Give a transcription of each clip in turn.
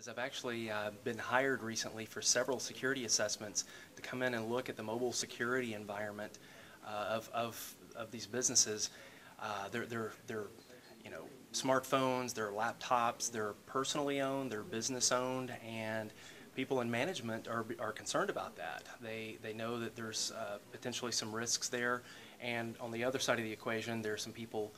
As I've actually been hired recently for several security assessments to come in and look at the mobile security environment of these businesses. They're smartphones, they're laptops, they're personally owned, they're business owned, and people in management are concerned about that. They know that there's potentially some risks there, and on the other side of the equation, there's some people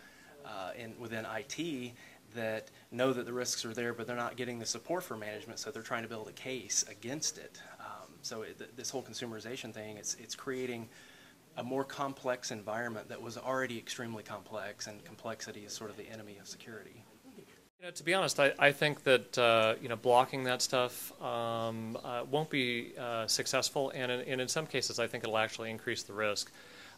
within IT that know that the risks are there, but they're not getting the support from management, so they're trying to build a case against it. This whole consumerization thing, it's creating a more complex environment that was already extremely complex, and complexity is sort of the enemy of security. To be honest, I think that blocking that stuff won't be successful, and in some cases I think it'll actually increase the risk.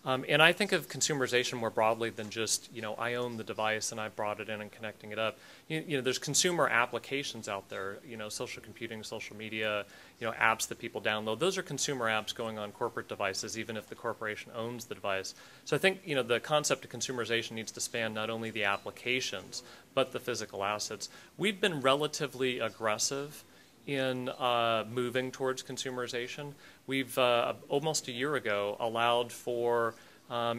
And I think of consumerization more broadly than just, I own the device and I brought it in and connecting it up. There's consumer applications out there, social computing, social media, apps that people download. Those are consumer apps going on corporate devices, even if the corporation owns the device. So I think, the concept of consumerization needs to span not only the applications, but the physical assets. We've been relatively aggressive in moving towards consumerization. We've almost a year ago allowed for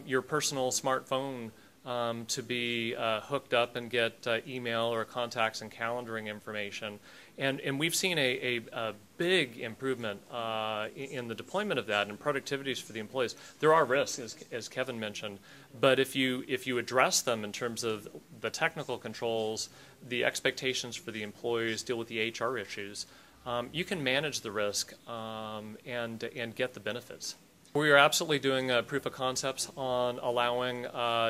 your personal smartphone to be hooked up and get email or contacts and calendaring information. And we've seen a big improvement in the deployment of that and productivities for the employees. There are risks, as Kevin mentioned, but if you address them in terms of the technical controls, the expectations for the employees, deal with the HR issues, you can manage the risk and get the benefits. We are absolutely doing proof of concepts on allowing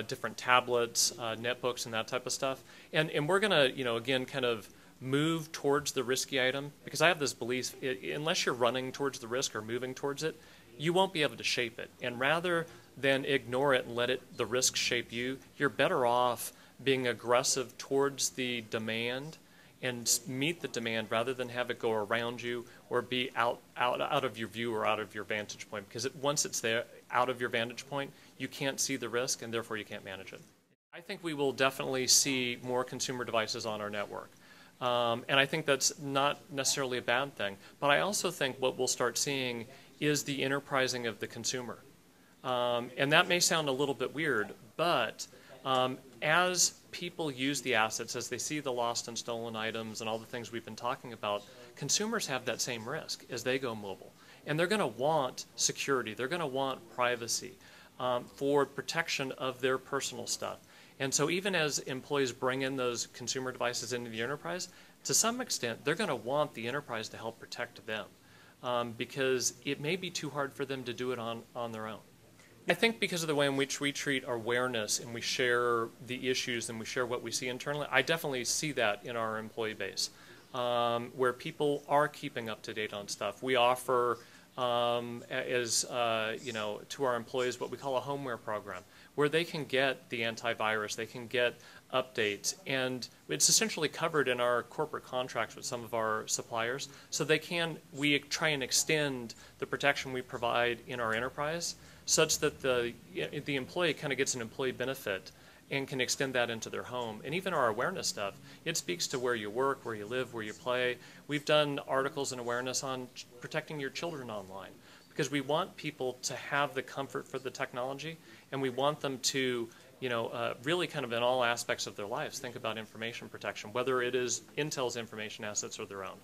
different tablets, netbooks, and that type of stuff. And we're going to, again, kind of move towards the risky item, because I have this belief, unless you're running towards the risk or moving towards it, you won't be able to shape it. And rather than ignore it and let the risk shape you, you're better off being aggressive towards the demand and meet the demand rather than have it go around you or be out of your view or out of your vantage point. Because once it's there, out of your vantage point, you can't see the risk, and therefore you can't manage it. I think we will definitely see more consumer devices on our network. And I think that's not necessarily a bad thing. But I also think what we'll start seeing is the enterprising of the consumer. And that may sound a little bit weird, but as people use the assets, as they see the lost and stolen items and all the things we've been talking about, consumers have that same risk as they go mobile. And they're going to want security. They're going to want privacy for protection of their personal stuff. And so even as employees bring in those consumer devices into the enterprise, to some extent, they're going to want the enterprise to help protect them because it may be too hard for them to do it on their own. I think because of the way in which we treat awareness and we share the issues and we share what we see internally, I definitely see that in our employee base, where people are keeping up to date on stuff. We offer, to our employees what we call a homeware program, where they can get the antivirus, they can get updates, and it's essentially covered in our corporate contracts with some of our suppliers. So we try and extend the protection we provide in our enterprise, such that the employee kind of gets an employee benefit and can extend that into their home. And even our awareness stuff, it speaks to where you work, where you live, where you play. We've done articles and awareness on protecting your children online, because we want people to have the comfort for the technology, and we want them to really kind of in all aspects of their lives think about information protection, whether it is Intel's information assets or their own.